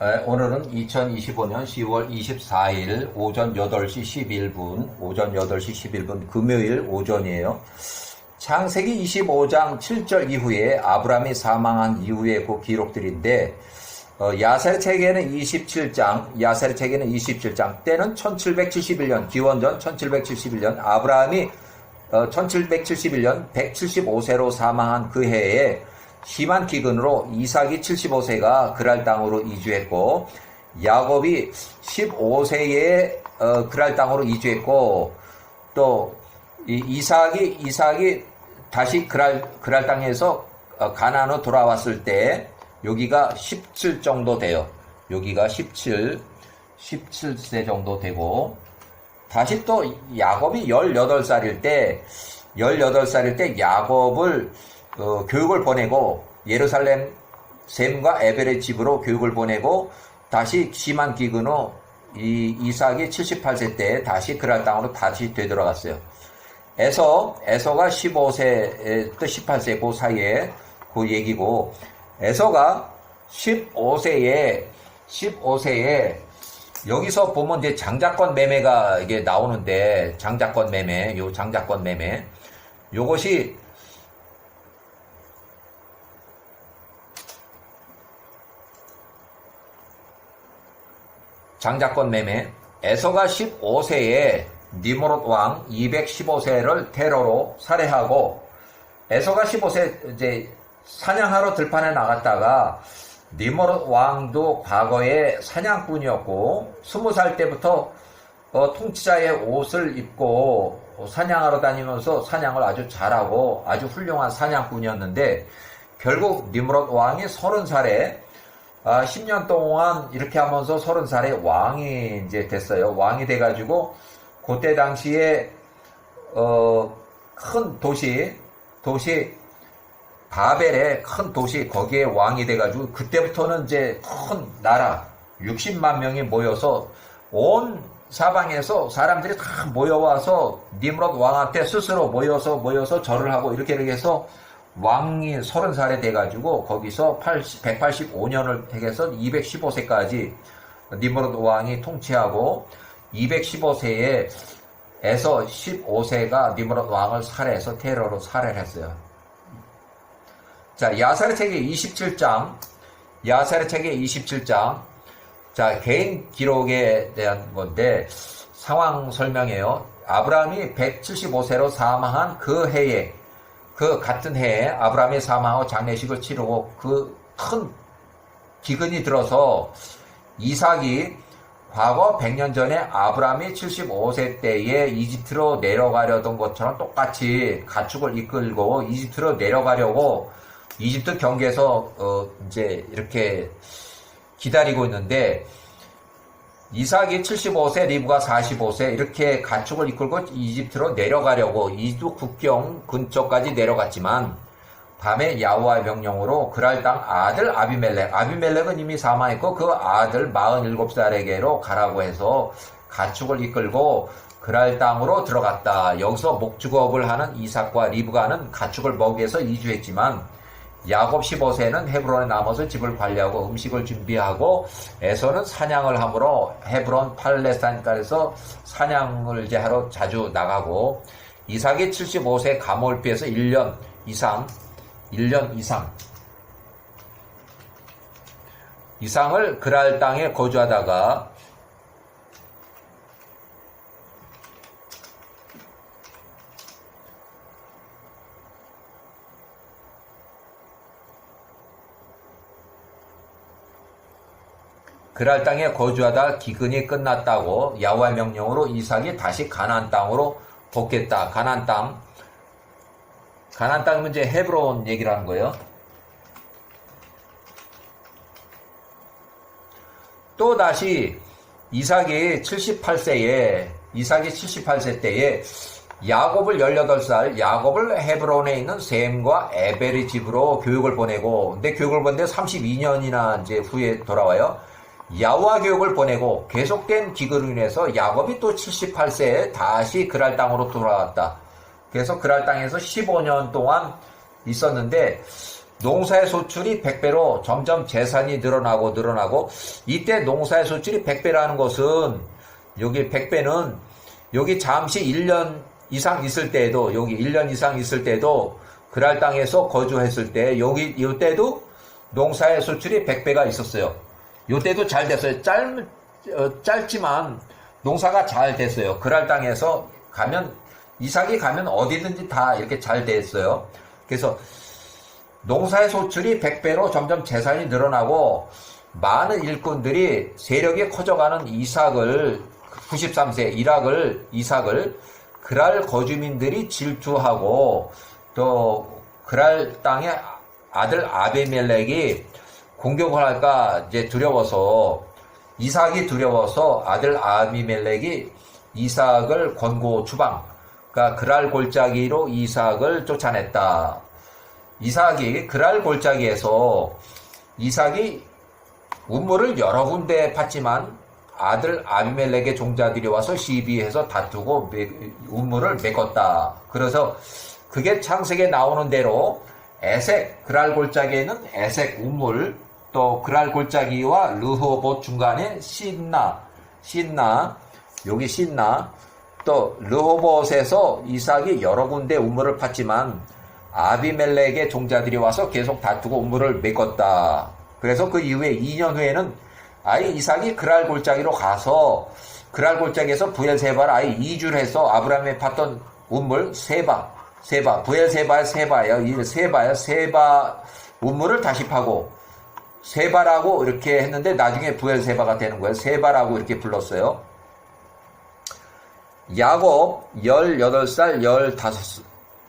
오늘은 2025년 10월 24일 오전 8시 11분 금요일 오전이에요. 창세기 25장 7절 이후에 아브라함이 사망한 이후의 그 기록들인데, 야셀 책에는 27장, 때는 1771년, 기원전 1771년, 아브라함이 1771년 175세로 사망한 그 해에 심한 기근으로 이삭이 75세가 그랄 땅으로 이주했고, 야곱이 15세에 그랄 땅으로 이주했고, 또 이삭이 다시 그랄 땅에서 가나안으로 돌아왔을 때 여기가 17 정도 돼요. 여기가 17세 정도 되고, 다시 또 야곱이 18살일 때 야곱을 교육을 보내고, 예루살렘 셈과 에벨의 집으로 교육을 보내고, 다시 심한 기근으로 이삭이 78세 때 다시 그랄 땅으로 다시 되돌아갔어요. 에서가 15세, 또 18세 그 사이에 그 얘기고, 에서가 15세에 여기서 보면 이제 장자권 매매가 이게 나오는데, 장자권 매매, 요것이 장자권 매매, 에서가 15세에 니므롯 왕 215세를 테러로 살해하고, 에서가 15세 이제 사냥하러 들판에 나갔다가, 니므롯 왕도 과거에 사냥꾼이었고 20살 때부터 통치자의 옷을 입고 사냥하러 다니면서 사냥을 아주 잘하고 아주 훌륭한 사냥꾼이었는데, 결국 니므롯 왕이 30살에 10년 동안 이렇게 하면서 30살에 왕이 이제 됐어요. 왕이 돼가지고 그때 당시에 큰 도시 바벨의 큰 도시, 거기에 왕이 돼가지고, 그때부터는 이제 큰 나라 60만 명이 모여서 온 사방에서 사람들이 다 모여와서 니므롯 왕한테 스스로 모여서 절을 하고 이렇게 해서 왕이 30살에 돼가지고 거기서 185년을 해서 215세까지 니므롯 왕이 통치하고, 215세에서 15세가 니므롯 왕을 살해해서 테러로 살해를 했어요. 자, 야살의 책의 27장. 자, 개인 기록에 대한 건데, 상황 설명해요. 아브라함이 175세로 사망한 그 해에, 그 같은 해에 아브라함이 사망하고 장례식을 치르고 그 큰 기근이 들어서 이삭이 과거 100년 전에 아브라함이 75세 때에 이집트로 내려가려던 것처럼 똑같이 가축을 이끌고 이집트로 내려가려고 이집트 경계에서 이제 이렇게 기다리고 있는데, 이삭이 75세, 리브가 45세 이렇게 가축을 이끌고 이집트로 내려가려고 이집트 국경 근처까지 내려갔지만, 밤에 야호와의 명령으로 그랄 땅 아들 아비멜렉은 이미 사망했고 그 아들 47살에게로 가라고 해서 가축을 이끌고 그랄 땅으로 들어갔다. 여기서 목축업을 하는 이삭과 리브가는 가축을 먹이 위해서 이주했지만, 야곱 15세는 헤브론에 남아서 집을 관리하고 음식을 준비하고, 에서는 사냥을 하므로 헤브론 팔레스타인까지서 사냥을 이제 하러 자주 나가고, 이삭이 75세 가몰피에서 1년 이상을 그랄 땅에 거주하다가, 그랄 땅에 거주하다 기근이 끝났다고 야호와의 명령으로 이삭이 다시 가나안 땅으로 복겠다. 가나안 땅이면 이제 헤브론 얘기를 하는 거예요. 또 다시 이삭이 78세 때에 야곱을 18살, 야곱을 헤브론에 있는 셈과 에벨의 집으로 교육을 보내고, 근데 교육을 보내는데 32년이나 이제 후에 돌아와요. 야호와 교육을 보내고 계속된 기근으로 인해서 야곱이 또 78세에 다시 그랄 땅으로 돌아왔다. 그래서 그랄 땅에서 15년 동안 있었는데, 농사의 소출이 100배로 점점 재산이 늘어나고 이때 농사의 소출이 100배라는 것은 여기 100배는 여기 잠시 1년 이상 있을 때에도 여기 1년 이상 있을 때도 그랄 땅에서 거주했을 때 이때도 농사의 소출이 100배가 있었어요. 이때도 잘 됐어요. 짧지만 농사가 잘 됐어요. 그랄 땅에서 가면 이삭이 가면 어디든지 다 이렇게 잘 됐어요. 그래서 농사의 소출이 100배로 점점 재산이 늘어나고 많은 일꾼들이 세력이 커져가는 이삭을 93세 이삭을 그랄 거주민들이 질투하고 또 그랄 땅의 아들 아비멜렉이 공격을 할까 이제 이삭이 두려워서 아들 아비멜렉이 이삭을 권고 추방, 그러니까 그랄 골짜기로 이삭을 쫓아냈다. 이삭이 그랄 골짜기에서 이삭이 우물을 여러 군데 팠지만 아들 아비멜렉의 종자들이 와서 시비해서 다투고 우물을 메꿨다. 그래서 그게 창세기에 나오는 대로 그랄 골짜기에는 에색 우물, 또 그랄 골짜기와 르호봇 중간에 신나, 여기 신나, 또 르호봇에서 이삭이 여러 군데 우물을 팠지만 아비멜렉의 종자들이 와서 계속 다투고 우물을 메꿨다. 그래서 그 이후에 2년 후에는 아예 이삭이 그랄 골짜기로 가서 그랄 골짜기에서 부엘세바를 아예 이주를 해서 아브라함이 팠던 우물 세바 부엘세바의 세바예요. 세바 우물을 다시 파고 세바라고 이렇게 했는데 나중에 부엘세바가 되는 거예요. 세바라고 이렇게 불렀어요. 야곱 18살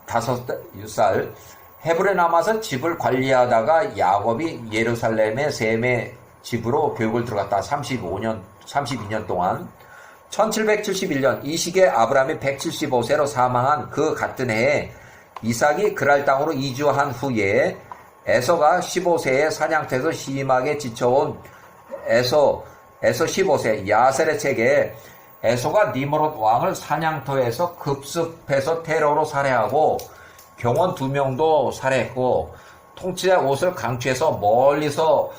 15살 헤브론에 남아서 집을 관리하다가 야곱이 예루살렘의 셈의 집으로 교육을 들어갔다. 32년 동안 1771년 이 시기에 아브라함이 175세로 사망한 그 같은 해에 이삭이 그랄 땅으로 이주한 후에 에서가 15세에 사냥터에서 심하게 지쳐온 에서 15세 야셀의 책에 에서가 니므롯 왕을 사냥터에서 급습해서 테러로 살해하고 경원 2명도 살해했고 통치자 옷을 강취해서 멀리서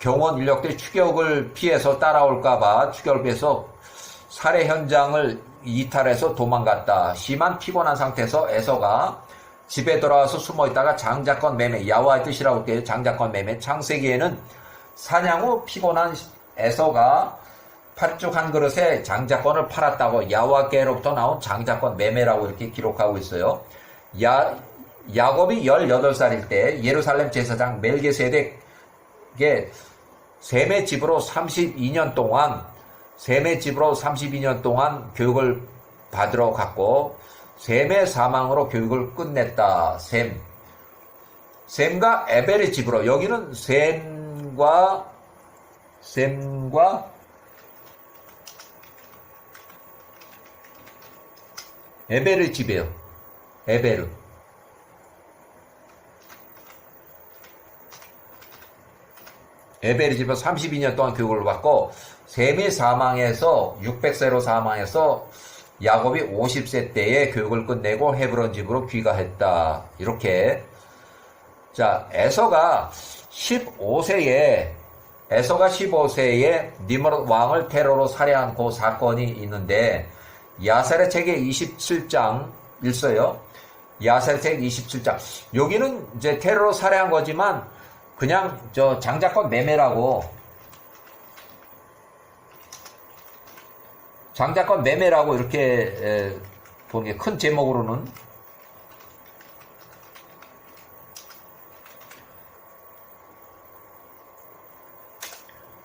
경원 인력들이 추격을 피해서 따라올까봐 추격을 피해서 살해 현장을 이탈해서 도망갔다. 심한 피곤한 상태에서 에서가 집에 돌아와서 숨어있다가 장자권 매매, 야와의 뜻이라고 해요. 장자권 매매. 창세기에는 사냥 후 피곤한 에서가 팥죽 한 그릇에 장자권을 팔았다고 야와께로부터 나온 장자권 매매라고 이렇게 기록하고 있어요. 야곱이 18살일 때 예루살렘 제사장 멜기세덱의 셈의 집으로 32년 동안 교육을 받으러 갔고 셈의 사망으로 교육을 끝냈다. 셈과 에벨의 집으로, 여기는 셈과 에벨의 집이에요. 에벨의 집에서 32년 동안 교육을 받고 셈이 사망해서 600세로 사망해서 야곱이 50세 때에 교육을 끝내고 헤브론 집으로 귀가했다. 이렇게. 자, 에서가 15세에 니므롯 왕을 테러로 살해한 그 사건이 있는데 야셀의 책에 27장 읽어요. 야셀의 책 27장. 여기는 이제 테러로 살해한 거지만 그냥 장자권 매매라고 이렇게 보는 게 큰 제목으로는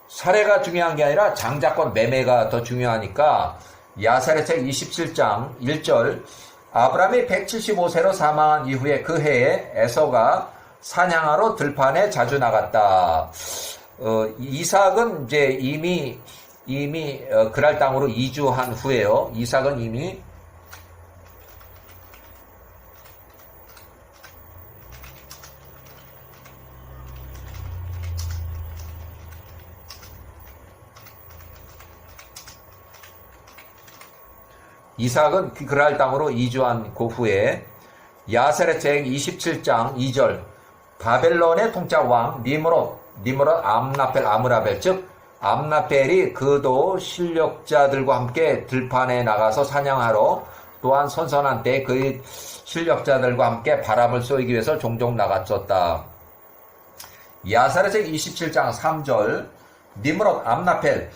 살해가 중요한 게 아니라 장자권 매매가 더 중요하니까 야살의 책 27장 1절 아브라함이 175세로 사망한 이후에 그 해에 에서가 사냥하러 들판에 자주 나갔다. 이삭은 이제 이미 그랄 땅으로 이주한 후에요. 이삭은 이미 그랄 땅으로 이주한 그 후에 야셀의 책 27장 2절 바벨론의 통짜 왕 니므롯 암라펠 아므라벨, 즉 암라펠이 그도 실력자들과 함께 들판에 나가서 사냥하러, 또한 선선한 때 그 실력자들과 함께 바람을 쏘기 위해서 종종 나갔었다. 야사랴책 27장 3절 니므롯 암라펠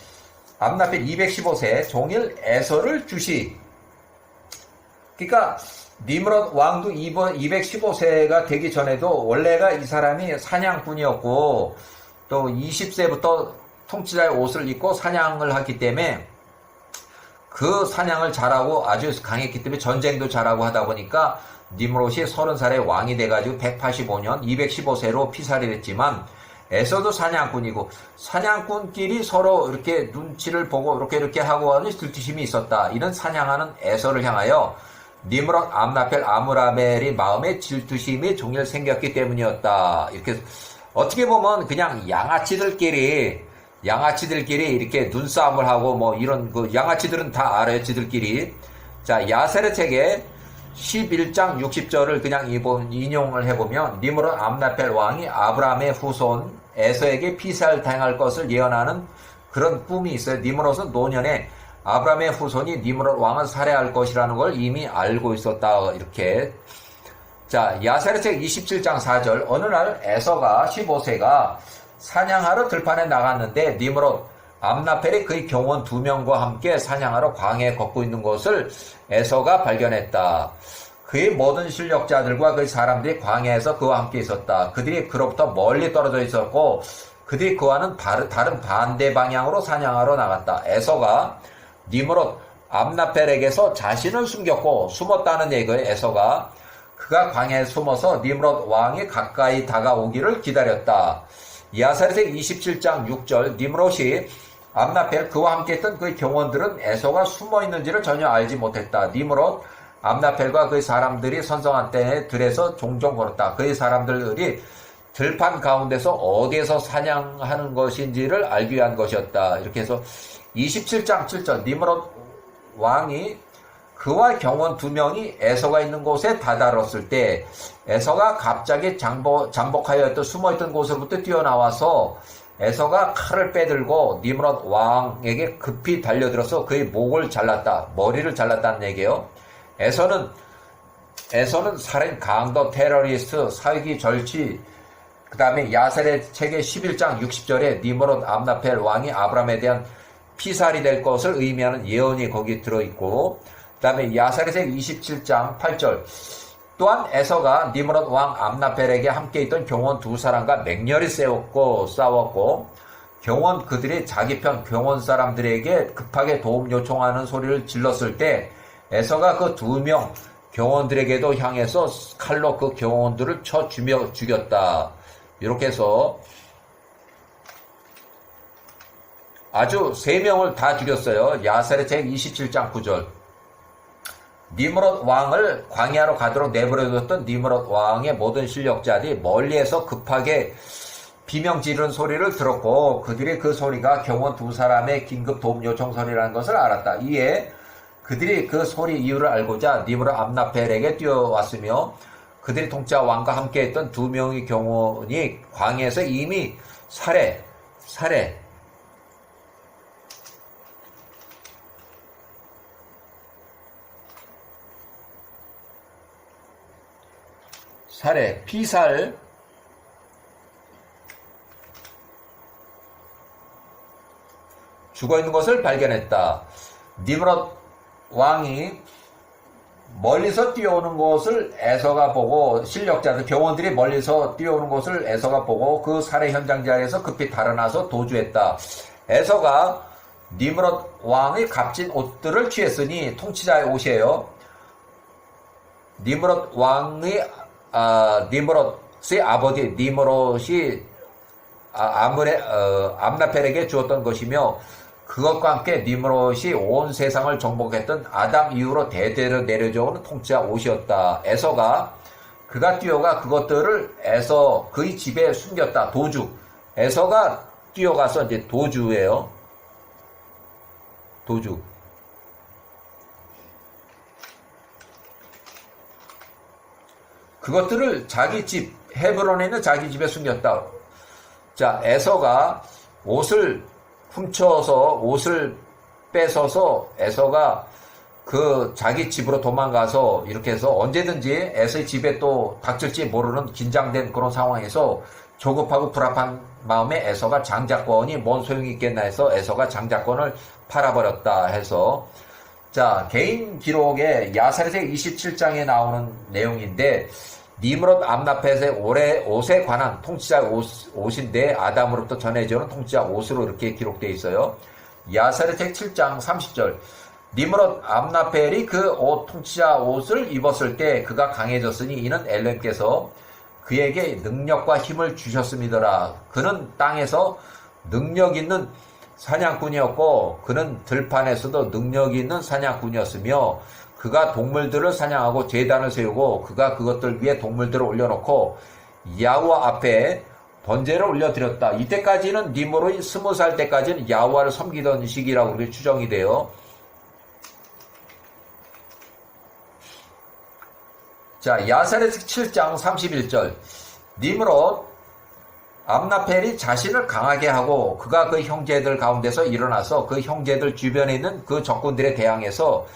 215세 종일 에서를 주시. 그러니까 니므롯 왕도 215세가 되기 전에도 원래가 이 사람이 사냥꾼이었고, 또 20세부터 통치자의 옷을 입고 사냥을 했기 때문에 그 사냥을 잘하고 아주 강했기 때문에 전쟁도 잘하고 하다 보니까 니므롯이 30살에 왕이 돼가지고 185년 215세로 피살이 됐지만, 에서도 사냥꾼이고 사냥꾼끼리 서로 이렇게 눈치를 보고 이렇게 하고 하는 질투심이 있었다. 이런 사냥하는 에서를 향하여 니므롯 암라펠 아므라벨이 마음에 질투심이 종일 생겼기 때문이었다. 이렇게 어떻게 보면 그냥 양아치들끼리 이렇게 눈싸움을 하고 뭐 이런, 그 양아치들은 다 알아요, 지들끼리. 자, 야사랴책의 11장 60절을 그냥 인용을 해보면, 니므롯 암라펠 왕이 아브라함의 후손 에서에게 피살당할 것을 예언하는 그런 꿈이 있어요. 니므롯은 노년에 아브라함의 후손이 니므롯 왕을 살해할 것이라는 걸 이미 알고 있었다. 이렇게. 자, 야사랴책 27장 4절 어느 날 에서가 15세가 사냥하러 들판에 나갔는데 니므롯 암라펠이 그의 경원 2명과 함께 사냥하러 광야에 걷고 있는 것을 에서가 발견했다. 그의 모든 실력자들과 그의 사람들이 광야에서 그와 함께 있었다. 그들이 그로부터 멀리 떨어져 있었고 그들이 그와는 다른 반대 방향으로 사냥하러 나갔다. 에서가 니므롯 암라펠에게서 자신을 숨었다는 얘기예요. 에서가 그가 광야에 숨어서 니므롯 왕이 가까이 다가오기를 기다렸다. 야사랴책 27장 6절 니므롯이 암라펠 그와 함께 했던 그의 경원들은 에서가 숨어있는지를 전혀 알지 못했다. 니므롯 암라펠과 그의 사람들이 선성한 때에 들에서 종종 걸었다. 그의 사람들이 들판 가운데서 어디에서 사냥하는 것인지를 알기 위한 것이었다. 이렇게 해서 27장 7절 니므롯 왕이 그와 경원 2명이 에서가 있는 곳에 다다랐을 때 에서가 갑자기 잠복하여 숨어있던 곳으로부터 뛰어나와서 에서가 칼을 빼들고 니므롯 왕에게 급히 달려들어서 그의 목을 잘랐다. 머리를 잘랐다는 얘기예요. 에서는 살인, 강도, 테러리스트, 사기, 절취, 그 다음에 야사랴책의 11장 60절에 니므롯 암라펠 왕이 아브라함에 대한 피살이 될 것을 의미하는 예언이 거기 들어있고, 그 다음에 야사랴책 27장 8절 또한 에서가 니므롯 왕 암라펠에게 함께 있던 경원 2사람과 맹렬히 싸웠고 경원 그들이 자기 편 경원 사람들에게 급하게 도움 요청하는 소리를 질렀을 때 에서가 그 2명 경원들에게도 향해서 칼로 그 경원들을 쳐 죽였다. 이렇게 해서 아주 3명을 다 죽였어요. 야사랴책 27장 9절 니므롯 왕을 광야로 가도록 내버려뒀던 니므롯 왕의 모든 실력자들이 멀리에서 급하게 비명 지르는 소리를 들었고 그들이 그 소리가 경원 2사람의 긴급 도움 요청 소리라는 것을 알았다. 이에 그들이 그 소리 이유를 알고자 니므롯 암라펠에게 뛰어왔으며 그들이 통짜 왕과 함께 했던 2명의 경원이 광야에서 이미 살해 피살 죽어있는 것을 발견했다. 니므롯 왕이 멀리서 뛰어오는 것을 에서가 보고 실력자들 경원들이 멀리서 뛰어오는 것을 에서가 보고 그 살해 현장 자리에서 급히 달아나서 도주했다. 에서가 니므롯 왕의 값진 옷들을 취했으니 통치자의 옷이에요. 니므롯 왕의 니므롯의 아버지 니므롯이 암라펠에게 주었던 것이며 그것과 함께 니므롯이 온 세상을 정복했던 아담 이후로 대대로 내려져오는 통치자 옷이었다. 에서가 그가 뛰어가 그것들을 그의 집에 숨겼다. 도주. 에서가 뛰어가서 이제 도주예요. 도주. 그것들을 자기 집 헤브론에 있는 자기 집에 숨겼다. 자, 에서가 옷을 훔쳐서 옷을 뺏어서 에서가 그 자기 집으로 도망가서 이렇게 해서 언제든지 에서의 집에 또 닥칠지 모르는 긴장된 그런 상황에서 조급하고 불합한 마음에 에서가 장자권이 뭔 소용이 있겠나 해서 에서가 장자권을 팔아버렸다 해서, 자, 개인 기록에 야사렛의 27장에 나오는 내용인데, 니므롯 암라펫의 옷에 관한 통치자 옷인데 아담으로부터 전해져오는 통치자 옷으로 이렇게 기록되어 있어요. 야사렛의 7장 30절, 니므롯 암라펠이 그 옷 통치자 옷을 입었을 때 그가 강해졌으니 이는 엘렘께서 그에게 능력과 힘을 주셨음이더라. 그는 땅에서 능력 있는 사냥꾼이었고 그는 들판에서도 능력 있는 사냥꾼이었으며 그가 동물들을 사냥하고 제단을 세우고 그가 그것들 위에 동물들을 올려놓고 야후와 앞에 번제를 올려드렸다. 이때까지는 니므롯이 20살 때까지는 야후와를 섬기던 시기라고 그렇게 추정이 돼요. 자, 야사렛 7장 31절, 니므롯 암라펠이 자신을 강하게 하고 그가 그 형제들 가운데서 일어나서 그 형제들 주변에 있는 그 적군들에 대항해서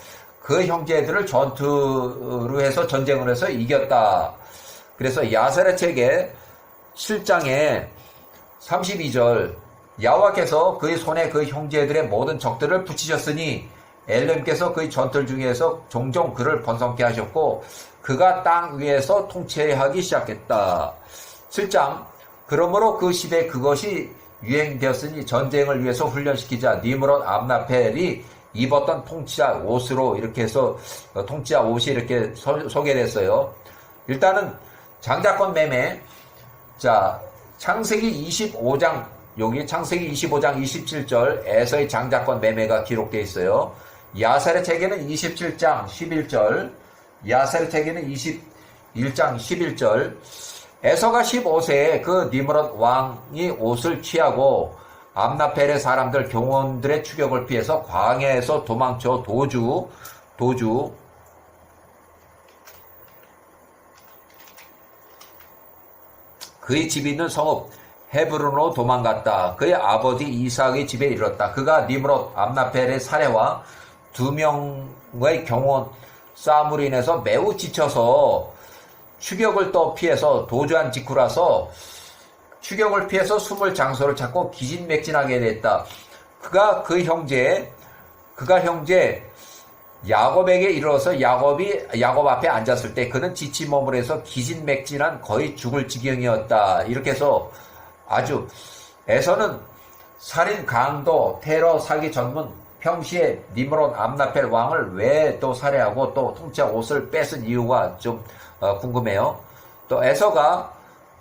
그 형제들을 전투로 해서 전쟁을 해서 이겼다. 그래서 야사렛 책의 7장에 32절, 야호와께서 그의 손에 그 형제들의 모든 적들을 붙이셨으니 엘렘께서 그의 전투 중에서 종종 그를 번성케 하셨고 그가 땅 위에서 통치하기 시작했다. 7장, 그러므로 그 시대에 그것이 유행되었으니 전쟁을 위해서 훈련시키자 니므롯 암라펠이 입었던 통치자 옷으로 이렇게 해서 통치자 옷이 이렇게 소개됐어요. 일단은 장자권 매매. 자, 창세기 25장, 여기 창세기 25장 27절 에서의 장자권 매매가 기록되어 있어요. 야사렛 책에는 27장 11절, 야사렛 책에는 21장 11절, 에서가 15세에 그 니므롯 왕이 옷을 취하고 암라펠의 사람들 경원들의 추격을 피해서 광야에서 도망쳐 도주 그의 집이 있는 성읍 헤브론으로 도망갔다. 그의 아버지 이삭의 집에 이르렀다. 그가 니므롯 암라펠의 살해와 2명의 경원 싸움으로 인해서 매우 지쳐서 추격을 또 피해서 도주한 직후라서 추격을 피해서 숨을 장소를 찾고 기진맥진하게 됐다. 그가 형제 야곱에게 이르러서 야곱 앞에 앉았을 때 그는 지친 몸을 해서 기진맥진한 거의 죽을 지경이었다. 이렇게 해서 아주 에서는 살인, 강도, 테러, 사기 전문, 평시에 니므롯 암라펠 왕을 왜 또 살해하고 또 통치자 옷을 뺏은 이유가 좀 궁금해요. 또 에서가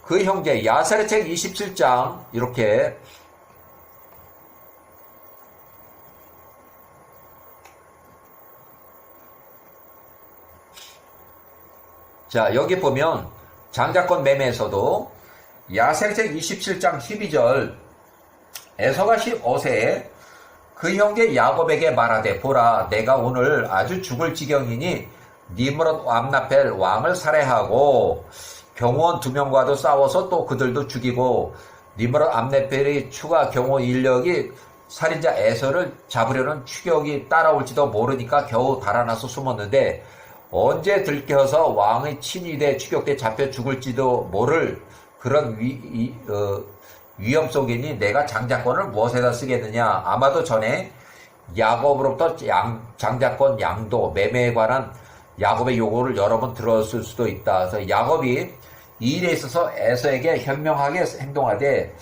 그 형제 야사렛 책 27장 이렇게 자, 여기 보면 장자권 매매에서도 야사렛 책 27장 12절 에서가 15세에 그 형제 야곱에게 말하되 보라 내가 오늘 아주 죽을 지경이니 니므롯 암라펠 왕을 살해하고 경호원 2명과도 싸워서 또 그들도 죽이고 니므롯 암라펠의 추가 경호 인력이 살인자 에서를 잡으려는 추격이 따라올지도 모르니까 겨우 달아나서 숨었는데 언제 들켜서 왕의 친위대 추격대 잡혀 죽을지도 모를 그런 위험 속이니 내가 장자권을 무엇에다 쓰겠느냐. 아마도 전에 야곱으로부터 장자권 양도 매매에 관한 야곱의 요구를 여러 번 들었을 수도 있다. 그래서 야곱이 이 일에 있어서 에서에게 현명하게 행동하되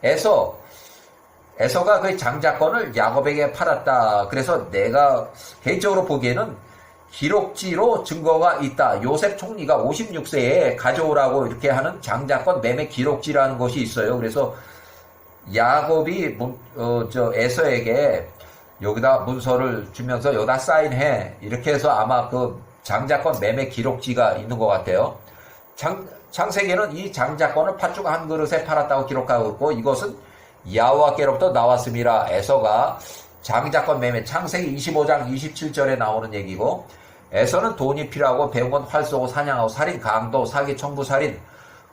에서가 그 장자권을 야곱에게 팔았다. 그래서 내가 개인적으로 보기에는 기록지로 증거가 있다. 요셉 총리가 56세에 가져오라고 이렇게 하는 장자권 매매 기록지라는 것이 있어요. 그래서 야곱이 에서에게 여기다 문서를 주면서 여기다 사인해 이렇게 해서 아마 그 장자권 매매 기록지가 있는 것 같아요. 창세기에는 이 장자권을 팥죽 한 그릇에 팔았다고 기록하고 있고 이것은 야호와께로부터 나왔음이라. 에서가 장자권 매매 창세기 25장 27절에 나오는 얘기고 에서는 돈이 필요하고 배운 건 활 쏘고 사냥하고 살인, 강도, 사기, 청부, 살인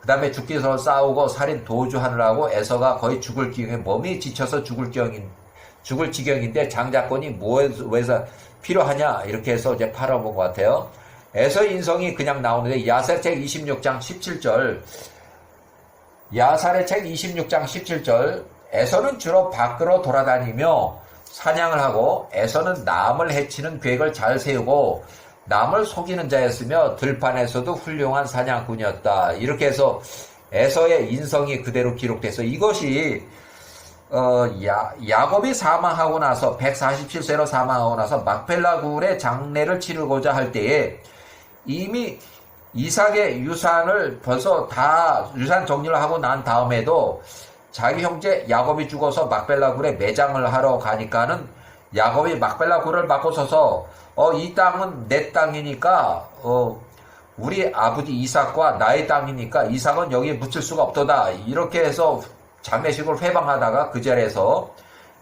그 그 다음에 죽기 서로 싸우고 살인 도주하느라고 에서가 거의 죽을 지경에 몸이 지쳐서 죽을 지경인데 장자권이 뭐에서 필요하냐 이렇게 해서 이제 팔아본 것 같아요. 에서의 인성이 그냥 나오는데 야살의 책 26장 17절 야살의 책 26장 17절 에서는 주로 밖으로 돌아다니며 사냥을 하고 에서는 남을 해치는 계획을 잘 세우고 남을 속이는 자였으며 들판에서도 훌륭한 사냥꾼이었다. 이렇게 해서 에서의 인성이 그대로 기록돼서 이것이 야곱이 사망하고 나서 147세로 사망하고 나서 막펠라 굴의 장례를 치르고자 할 때에 이미 이삭의 유산을 벌써 다 유산 정리를 하고 난 다음에도 자기 형제 야곱이 죽어서 막벨라 굴에 매장을 하러 가니까는 야곱이 막벨라 굴을 바꿔서서 이 땅은 내 땅이니까 우리 아버지 이삭과 나의 땅이니까 이삭은 여기에 묻힐 수가 없도다. 이렇게 해서 장례식을 회방하다가 그 자리에서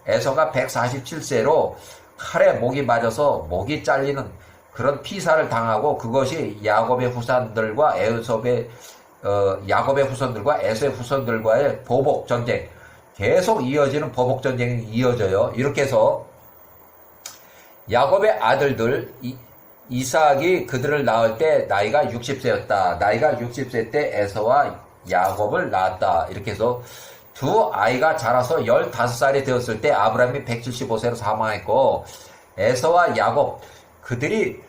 에서가 147세로 칼에 목이 맞아서 목이 잘리는 그런 피사를 당하고 그것이 야곱의 후손들과 야곱의 후손들과 에서의 후손들과의 보복 전쟁, 계속 이어지는 보복 전쟁이 이어져요. 이렇게 해서 야곱의 아들들 이삭이 그들을 낳을 때 나이가 60세였다. 나이가 60세 때 에서와 야곱을 낳았다. 이렇게 해서 두 아이가 자라서 15살이 되었을 때 아브라함이 175세로 사망했고 에서와 야곱 그들이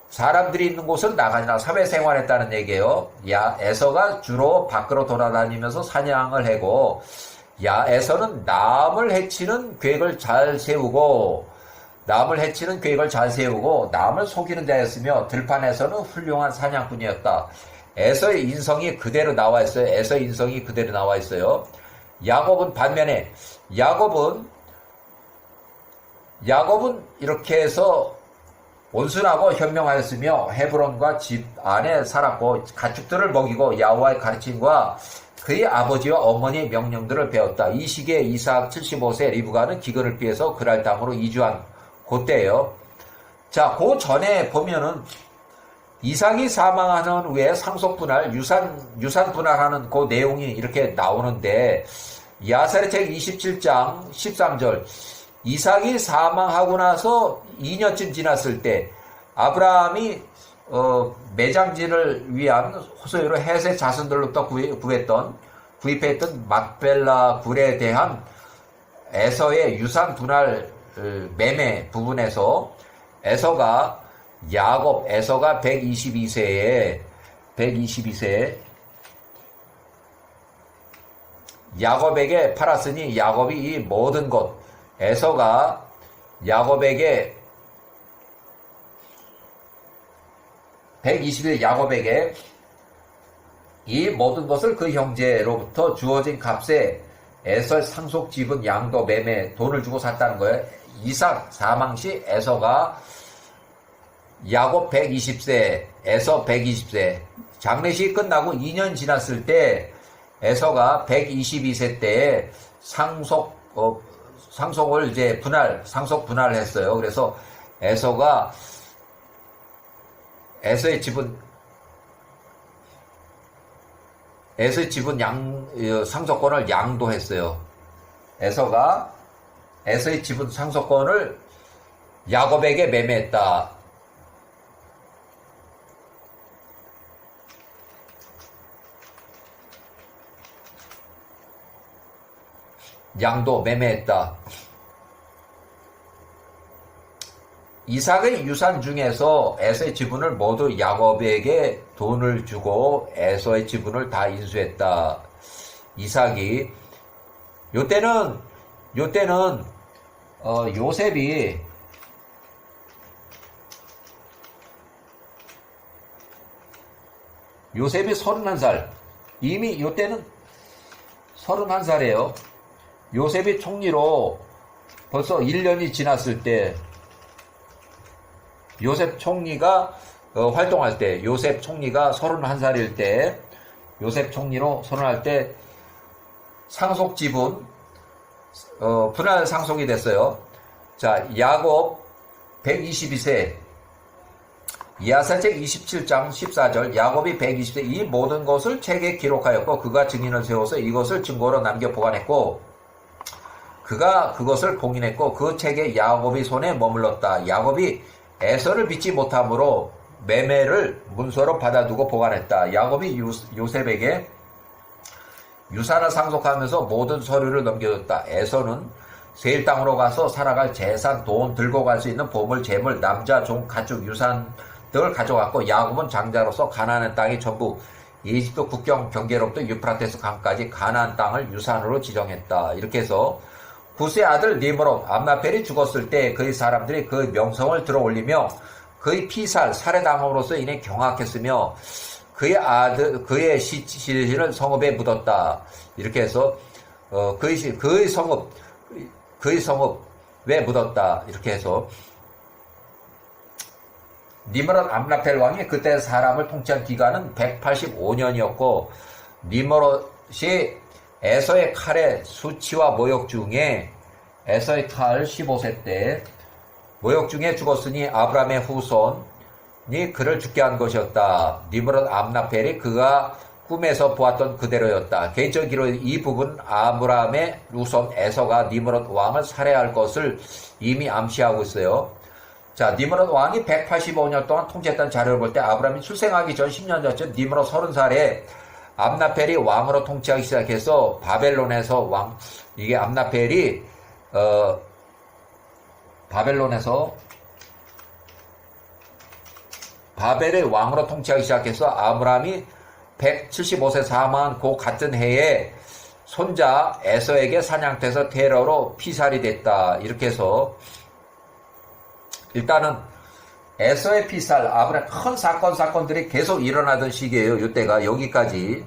사람들이 있는 곳을 나가니라 사회생활했다는 얘기예요. 에서가 주로 밖으로 돌아다니면서 사냥을 하고 에서는 남을 해치는 계획을 잘 세우고 남을 속이는 자였으며 들판에서는 훌륭한 사냥꾼이었다. 에서의 인성이 그대로 나와 있어요. 에서의 인성이 그대로 나와 있어요. 야곱은 반면에 야곱은 이렇게 해서 온순하고 현명하였으며 헤브론과 집 안에 살았고 가축들을 먹이고 야호와의 가르침과 그의 아버지와 어머니의 명령들을 배웠다. 이 시기에 이삭 75세 리브가는 기근을 피해서 그랄 땅으로 이주한 그때예요. 자, 그 전에 보면은 이삭이 사망하는 후에 상속 분할, 유산 분할하는 그 내용이 이렇게 나오는데 야살의 책 27장 13절 이삭이 사망하고 나서 2년쯤 지났을 때 아브라함이 매장지를 위한 소유로 헷의 자손들로부터 구입했던 막벨라 굴에 대한 에서의 유산 분할 매매 부분에서 에서가 122세에 야곱에게 팔았으니 야곱이 이 모든 것 에서가 야곱에게 120일 야곱에게 이 모든 것을 그 형제로부터 주어진 값에 에서의 상속 지분 양도 매매 돈을 주고 샀다는 거예요. 이삭 사망 시 에서가 야곱 120세, 에서 120세. 장례식이 끝나고 2년 지났을 때 에서가 122세 때에 상속을 이제 상속 분할을 했어요. 그래서 에서의 지분 상속권을 양도했어요. 에서가 에서의 지분 상속권을 야곱에게 매매했다. 양도 매매했다. 이삭의 유산 중에서 에서의 지분을 모두 야곱에게 돈을 주고 에서의 지분을 다 인수했다. 이삭이 요때는 요셉이 31살 이미 요때는 31살이에요. 요셉이 총리로 벌써 1년이 지났을 때 요셉 총리가 활동할 때 요셉 총리가 31살일 때 요셉 총리로 선언할 때 상속 지분 분할 상속이 됐어요. 자, 야곱 122세 이하사책 27장 14절 야곱이 120세 이 모든 것을 책에 기록하였고 그가 증인을 세워서 이것을 증거로 남겨 보관했고 그가 그것을 봉인했고 그 책에 야곱이 손에 머물렀다. 야곱이 에서를 믿지 못함으로 매매를 문서로 받아두고 보관했다. 야곱이 요셉에게 유산을 상속하면서 모든 서류를 넘겨줬다. 에서는 세일 땅으로 가서 살아갈 재산, 돈, 들고 갈 수 있는 보물, 재물, 남자, 종, 가축, 유산 등을 가져갔고 야곱은 장자로서 가나안 땅이 전부 이집트 국경 경계로부터 유프라테스 강까지 가나안 땅을 유산으로 지정했다. 이렇게 해서 구스의 아들 니므롯 암라펠이 죽었을 때 그의 사람들이 그 명성을 들어올리며 그의 살해당함으로써 인해 경악했으며 그의 시신을 성읍에 묻었다. 이렇게 해서 그의 성읍에 묻었다. 이렇게 해서 니므롯 암라펠 왕이 그때 사람을 통치한 기간은 185년이었고 니므롯이 에서의 칼의 수치와 모욕 중에 에서의 칼 15세 때 모욕 중에 죽었으니 아브라함의 후손이 그를 죽게 한 것이었다. 니므롯 암라펠이 그가 꿈에서 보았던 그대로였다. 개인적 기록 이 부분 아브라함의 후손 에서가 니므롯 왕을 살해할 것을 이미 암시하고 있어요. 자, 니므롯 왕이 185년 동안 통치했던 자료를 볼 때 아브라함이 출생하기 전 10년 전쯤 니므롯 30살에 암라펠이 왕으로 통치하기 시작해서 바벨론에서 이게 암라펠이 바벨의 왕으로 통치하기 시작해서 아브라함이 175세 사망한 그 같은 해에 손자 에서에게 사냥돼서 테러로 피살이 됐다. 이렇게 해서 일단은 에서의 피살, 아브라함 큰 사건들이 계속 일어나던 시기예요. 이때가 여기까지.